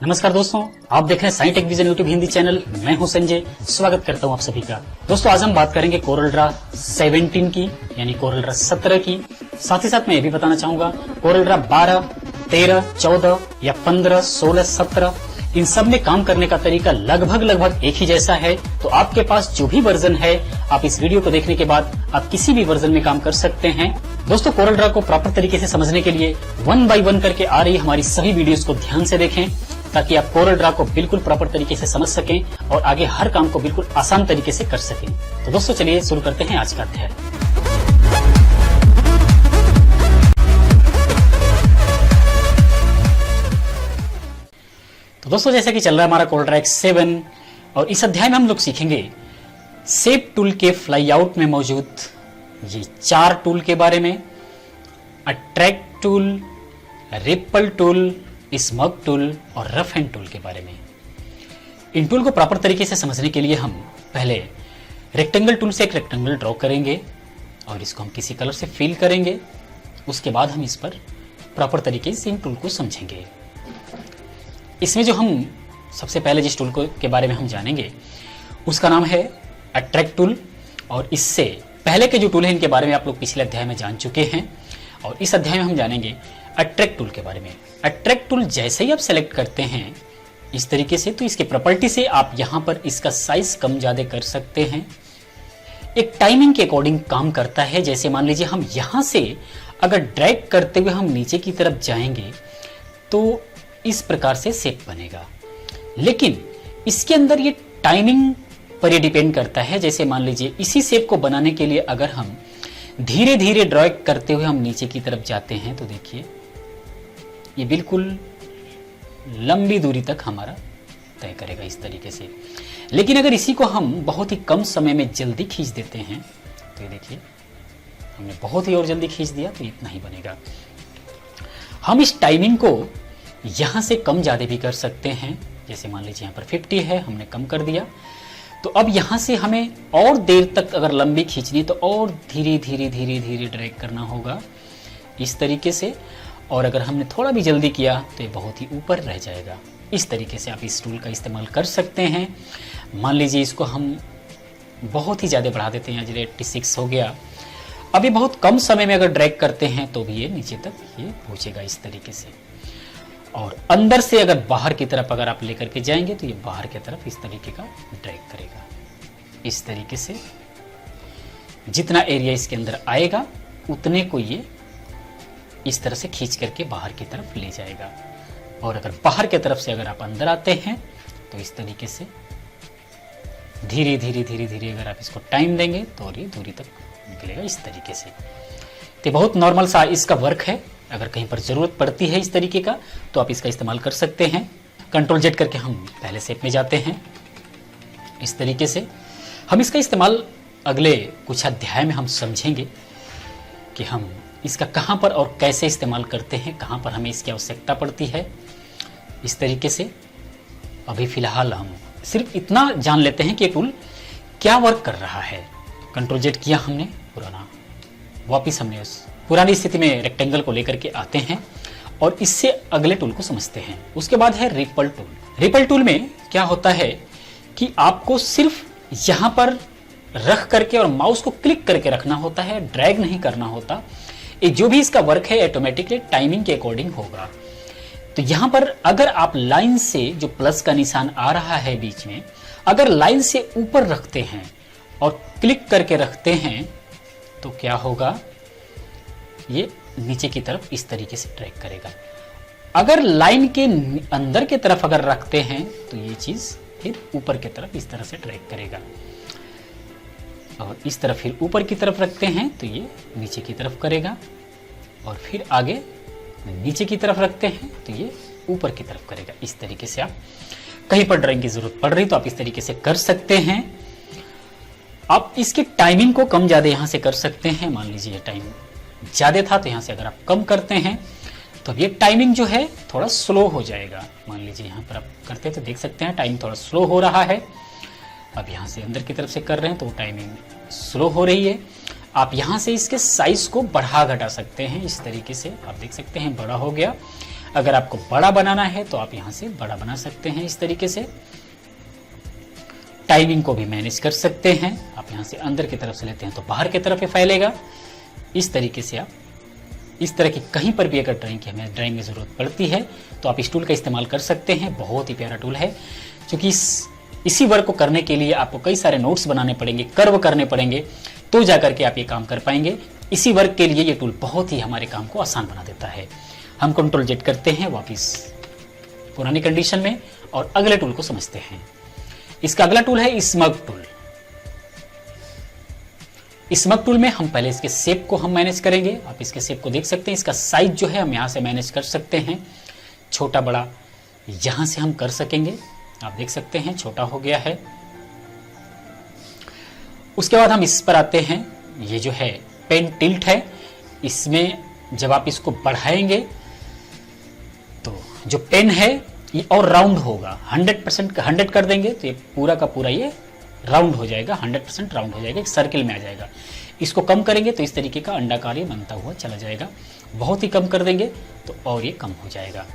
नमस्कार दोस्तों, आप देख रहे हैं साइंटेक विजन यूट्यूब हिंदी चैनल। मैं हूं संजय, स्वागत करता हूं आप सभी का। दोस्तों आज हम बात करेंगे कोरल ड्रा 17 की, यानी कोरल ड्रा 17 की। साथ ही साथ मैं ये भी बताना चाहूंगा कोरल ड्रा 12, 13, 14 या 15, 16, 17 इन सब में काम करने का तरीका लगभग एक ही जैसा है। तो आपके पास जो भी वर्जन है, आप इस वीडियो को देखने के बाद आप किसी भी वर्जन में काम कर सकते हैं। दोस्तों कोरल ड्रा को प्रॉपर तरीके से समझने के लिए 1 बाय 1 करके आ रही हमारी सभी वीडियोस को ध्यान से देखें, ताकि आप कोरल ड्रा को बिल्कुल प्रॉपर तरीके से समझ सकें और आगे हर काम को बिल्कुल आसान तरीके से कर सकें। तो दोस्तों चलिए शुरू करते हैं आज का अध्याय। तो दोस्तों जैसे कि चल रहा है हमारा कोरल ड्रा 7 और इस अध्याय में हम लोग सीखेंगे शेप टूल के फ्लाई आउट में मौजूद ये 4 टूल के बारे में। Attract tool, ripple tool, smug tool और रफ हैंड टूल के बारे में। इन टूल को प्रॉपर तरीके से समझने के लिए हम पहले रेक्टेंगल टूल से एक रेक्टेंगल ड्रॉ करेंगे और इसको हम किसी कलर से फिल करेंगे। उसके बाद हम इस पर प्रॉपर तरीके से इन टूल को समझेंगे। इसमें जो हम सबसे पहले जिस टूल के बारे में हम जानेंगे उसका नाम है अट्रैक्ट टूल। और इससे पहले के जो टूल है इनके बारे में आप लोग पिछले अध्याय में जान चुके हैं और इस अध्याय में हम जानेंगे अट्रैक्ट टूल के बारे में। अट्रैक्ट टूल जैसे ही आप सेलेक्ट करते हैं इस तरीके से, तो इसके प्रॉपर्टी से आप यहां पर इसका साइज कम ज्यादा कर सकते हैं। एक टाइमिंग के अकॉर्डिंग काम करता है। जैसे मान लीजिए हम यहां से अगर ड्रैग करते हुए हम नीचे की तरफ जाएंगे तो इस प्रकार से शेप बनेगा, लेकिन इसके अंदर ये टाइमिंग पर ये डिपेंड करता है। जैसे मान लीजिए इसी शेप को बनाने के लिए अगर हम धीरे धीरे ड्रैग करते हुए हम नीचे की तरफ जाते हैं तो देखिए ये बिल्कुल लंबी दूरी तक हमारा तय करेगा इस तरीके से। लेकिन अगर इसी को हम बहुत ही कम समय में जल्दी खींच देते हैं तो ये देखिए हमने बहुत ही और जल्दी खींच दिया तो इतना ही बनेगा। हम इस टाइमिंग को यहां से कम ज्यादा भी कर सकते हैं। जैसे मान लीजिए यहां पर 50 है, हमने कम कर दिया, तो अब यहां से हमें और देर तक अगर लंबी खींचनी तो और धीरे धीरे ड्रैग करना होगा इस तरीके से। और अगर हमने थोड़ा भी जल्दी किया तो ये बहुत ही ऊपर रह जाएगा। इस तरीके से आप इस टूल का इस्तेमाल कर सकते हैं। मान लीजिए इसको हम बहुत ही ज़्यादा बढ़ा देते हैं, जैसे 86 हो गया। अभी बहुत कम समय में अगर ड्रैग करते हैं तो भी ये नीचे तक ये पहुँचेगा इस तरीके से। और अंदर से अगर बाहर की तरफ अगर आप लेकर के जाएंगे तो ये बाहर की तरफ इस तरीके का ड्रैग करेगा। इस तरीके से जितना एरिया इसके अंदर आएगा उतने को ये इस तरह से खींच करके बाहर की तरफ ले जाएगा। और अगर बाहर की तरफ से अगर आप अंदर आते हैं तो इस तरीके से धीरे धीरे अगर आप इसको टाइम देंगे तो ये दूरी तक निकलेगा इस तरीके से। तो बहुत नॉर्मल सा इसका वर्क है। अगर कहीं पर जरूरत पड़ती है इस तरीके का तो आप इसका इस्तेमाल कर सकते हैं। कंट्रोल जेड करके हम पहले शेप में जाते हैं इस तरीके से। हम इसका इस्तेमाल अगले कुछ अध्याय में हम समझेंगे कि हम इसका कहां पर और कैसे इस्तेमाल करते हैं, कहां पर हमें इसकी आवश्यकता पड़ती है इस तरीके से। अभी फिलहाल हम सिर्फ इतना जान लेते हैं कि ये टूल क्या वर्क कर रहा है। कंट्रोल जेड किया हमने, पुराना वापिस हमने उस पुरानी स्थिति में रेक्टेंगल को लेकर के आते हैं और इससे अगले टूल को समझते हैं। उसके बाद है रिपल टूल। रिपल टूल में क्या होता है कि आपको सिर्फ यहां पर रख करके और माउस को क्लिक करके रखना होता है, ड्रैग नहीं करना होता। ये जो भी इसका वर्क है ऑटोमेटिकली टाइमिंग के अकॉर्डिंग होगा। तो यहां पर अगर आप लाइन से जो प्लस का निशान आ रहा है बीच में, अगर लाइन से ऊपर रखते हैं और क्लिक करके रखते हैं तो क्या होगा, ये नीचे की तरफ इस तरीके से ट्रैक करेगा। अगर लाइन के अंदर की तरफ अगर रखते हैं तो ये चीज फिर ऊपर की तरफ इस तरह से ट्रैक करेगा। और इस तरफ फिर ऊपर की तरफ रखते हैं तो ये नीचे की तरफ करेगा। और फिर आगे नीचे की तरफ रखते हैं तो ये ऊपर की तरफ करेगा। इस तरीके से आप कहीं पर ड्राइंग की जरूरत पड़ रही तो आप इस तरीके से कर सकते हैं। आप इसकी टाइमिंग को कम ज्यादा यहां से कर सकते हैं। मान लीजिए टाइम ज्यादा था तो यहां से अगर आप कम करते हैं तो ये टाइमिंग जो है थोड़ा स्लो हो जाएगा। मान लीजिए यहां पर आप करते तो देख सकते हैं टाइम थोड़ा स्लो हो रहा है। अब यहां से अंदर की तरफ से कर रहे हैं तो टाइमिंग स्लो हो रही है। आप यहाँ से इसके साइज को बढ़ा घटा सकते हैं। इस तरीके से आप देख सकते हैं बड़ा हो गया। अगर आपको बड़ा बनाना है तो आप यहाँ से बड़ा बना सकते हैं। इस तरीके से टाइमिंग को भी मैनेज कर सकते हैं। आप यहाँ से अंदर की तरफ से लेते हैं तो बाहर की तरफ ही फैलेगा। इस तरीके से आप इस तरह की कहीं पर भी अगर ड्राइंग की जरूरत पड़ती है तो आप इस टूल का इस्तेमाल कर सकते हैं। बहुत ही प्यारा टूल है, क्योंकि इसी वर्क को करने के लिए आपको कई सारे नोट्स बनाने पड़ेंगे, कर्व करने पड़ेंगे, तो जाकर के आप ये काम कर पाएंगे। इसी वर्क के लिए ये टूल बहुत ही हमारे काम को आसान बना देता है। हम कंट्रोल जेड करते हैं वापस पुरानी कंडीशन में और अगले टूल को समझते हैं। इसका अगला टूल है स्मग टूल। स्मग टूल में हम पहले इसके शेप को हम मैनेज करेंगे। आप इसके शेप को देख सकते हैं। इसका साइज जो है हम यहाँ से मैनेज कर सकते हैं, छोटा बड़ा यहाँ से हम कर सकेंगे। आप देख सकते हैं छोटा हो गया है। उसके बाद हम इस पर आते हैं। ये जो है पेन टिल्ट है। इसमें जब आप इसको बढ़ाएंगे तो जो पेन है ये और राउंड होगा। 100% 100 कर देंगे तो ये पूरा का पूरा ये राउंड हो जाएगा, 100% राउंड हो जाएगा, एक सर्किल में आ जाएगा। इसको कम करेंगे तो इस तरीके का अंडाकार ये बनता हुआ चला जाएगा। बहुत ही कम कर देंगे तो और ये कम हो जाएगा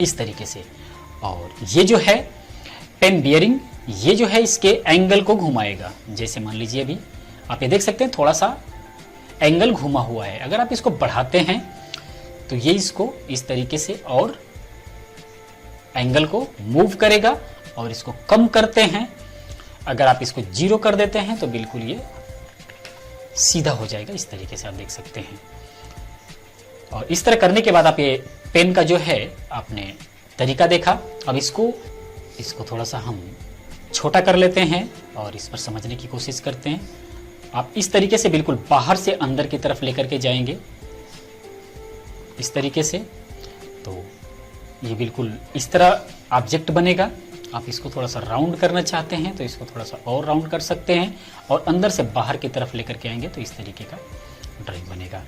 इस तरीके से। और ये जो है पेन बियरिंग, ये जो है इसके एंगल को घुमाएगा। जैसे मान लीजिए अभी आप ये देख सकते हैं थोड़ा सा एंगल घुमा हुआ है। अगर आप इसको बढ़ाते हैं तो ये इसको इस तरीके से और एंगल को मूव करेगा। और इसको कम करते हैं, अगर आप इसको 0 कर देते हैं तो बिल्कुल ये सीधा हो जाएगा। इस तरीके से आप देख सकते हैं। और इस तरह करने के बाद आप ये पेन का जो है आपने तरीका देखा। अब इसको थोड़ा सा हम छोटा कर लेते हैं और इस पर समझने की कोशिश करते हैं। आप इस तरीके से बिल्कुल बाहर से अंदर की तरफ लेकर के जाएंगे इस तरीके से, तो ये बिल्कुल इस तरह ऑब्जेक्ट बनेगा। आप इसको थोड़ा सा राउंड करना चाहते हैं तो इसको थोड़ा सा और राउंड कर सकते हैं और अंदर से बाहर की तरफ लेकर के आएंगे तो इस तरीके का ड्राइंग बनेगा।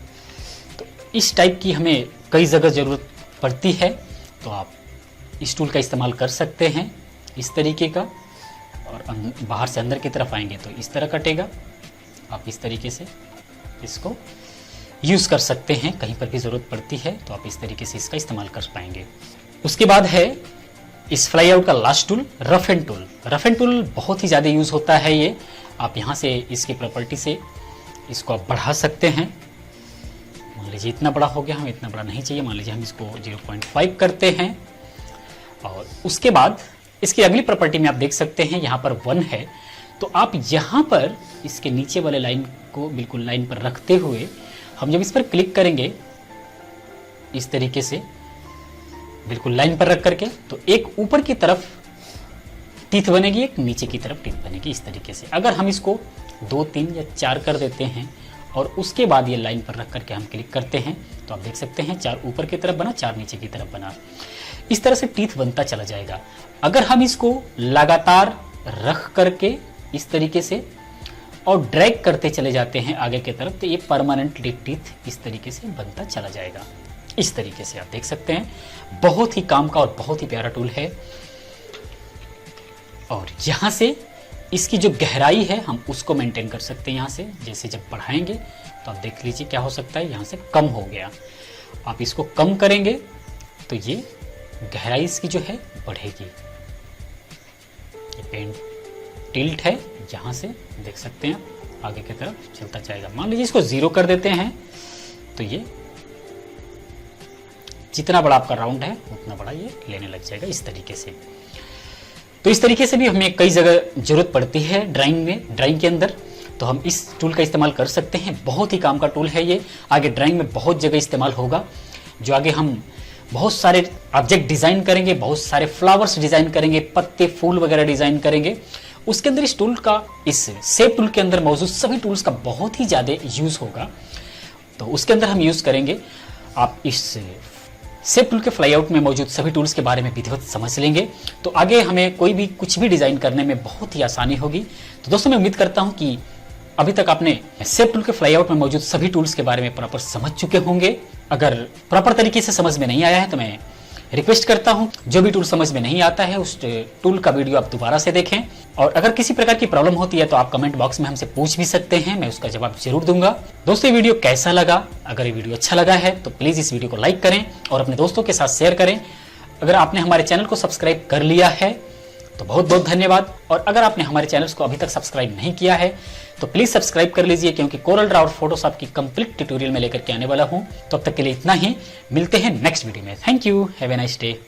तो इस टाइप की हमें कई जगह ज़रूरत पड़ती है, तो आप इस टूल का इस्तेमाल कर सकते हैं इस तरीके का। और बाहर से अंदर की तरफ आएंगे तो इस तरह कटेगा। आप इस तरीके से इसको यूज़ कर सकते हैं। कहीं पर भी ज़रूरत पड़ती है तो आप इस तरीके से इसका इस्तेमाल कर पाएंगे। उसके बाद है इस फ्लाई आउट का last tool, rough and tool. Rough and tool बहुत ही ज़्यादा यूज़ होता है ये। आप यहाँ से इसकी प्रॉपर्टी से इसको आप बढ़ा सकते हैं। मान लीजिए इतना बड़ा हो गया, हमें इतना बड़ा नहीं चाहिए। मान लीजिए हम इसको 0.5 करते हैं। और उसके बाद इसकी अगली प्रॉपर्टी में आप देख सकते हैं यहाँ पर 1 है। तो आप यहाँ पर इसके नीचे वाले लाइन को बिल्कुल लाइन पर रखते हुए हम जब इस पर क्लिक करेंगे इस तरीके से बिल्कुल लाइन पर रख करके, तो एक ऊपर की तरफ टीथ बनेगी, एक नीचे की तरफ टीथ बनेगी इस तरीके से। अगर हम इसको 2, 3 या 4 कर देते हैं और उसके बाद ये लाइन पर रख करके हम क्लिक करते हैं तो आप देख सकते हैं 4 ऊपर की तरफ बना, 4 नीचे की तरफ बना। इस तरह से टीथ बनता चला जाएगा। अगर हम इसको लगातार रख करके इस तरीके से और ड्रैग करते चले जाते हैं आगे की तरफ तो ये परमानेंट टीथ इस तरीके से बनता चला जाएगा। इस तरीके से आप देख सकते हैं। बहुत ही काम का और बहुत ही प्यारा टूल है। और यहाँ से इसकी जो गहराई है हम उसको मेंटेन कर सकते हैं। यहाँ से जैसे जब बढ़ाएंगे तो आप देख लीजिए क्या हो सकता है, यहाँ से कम हो गया। आप इसको कम करेंगे तो ये गहराई इसकी जो है बढ़ेगी। ये पेन टिल्ट है, यहाँ से देख सकते हैं आप आगे की तरफ चलता जाएगा। मान लीजिए इसको 0 कर देते हैं तो ये जितना बड़ा आपका राउंड है उतना बड़ा ये लेने लग जाएगा इस तरीके से। तो इस तरीके से भी हमें कई जगह जरूरत पड़ती है ड्राइंग के अंदर, तो हम इस टूल का इस्तेमाल कर सकते हैं। बहुत ही काम का टूल है ये। आगे ड्राइंग में बहुत जगह इस्तेमाल होगा। जो आगे हम बहुत सारे ऑब्जेक्ट डिजाइन करेंगे, बहुत सारे फ्लावर्स डिजाइन करेंगे, पत्ते फूल वगैरह डिजाइन करेंगे, उसके अंदर इस टूल का, इस शेप टूल के अंदर मौजूद सभी टूल्स का बहुत ही ज्यादा यूज होगा। तो उसके अंदर हम यूज करेंगे। आप इस शेप टूल के फ्लाई आउट में मौजूद सभी टूल्स के बारे में विधिवत समझ लेंगे तो आगे हमें कोई भी कुछ भी डिजाइन करने में बहुत ही आसानी होगी। तो दोस्तों मैं उम्मीद करता हूं कि अभी तक आपने शेप टूल के फ्लाई आउट में मौजूद सभी टूल्स के बारे में प्रॉपर समझ चुके होंगे। अगर प्रॉपर तरीके से समझ में नहीं आया है तो मैं रिक्वेस्ट करता हूं जो भी टूल समझ में नहीं आता है उस टूल का वीडियो आप दोबारा से देखें। और अगर किसी प्रकार की प्रॉब्लम होती है तो आप कमेंट बॉक्स में हमसे पूछ भी सकते हैं, मैं उसका जवाब जरूर दूंगा। दोस्तों ये वीडियो कैसा लगा? अगर ये वीडियो अच्छा लगा है तो प्लीज इस वीडियो को लाइक करें और अपने दोस्तों के साथ शेयर करें। अगर आपने हमारे चैनल को सब्सक्राइब कर लिया है तो बहुत बहुत धन्यवाद, और अगर आपने हमारे चैनल को अभी तक सब्सक्राइब नहीं किया है तो प्लीज सब्सक्राइब कर लीजिए, क्योंकि कोरल ड्रा और फोटोशॉप की कंप्लीट ट्यूटोरियल में लेकर के आने वाला हूं। तो अब तक के लिए इतना ही, मिलते हैं नेक्स्ट वीडियो में। Thank you, have a nice day.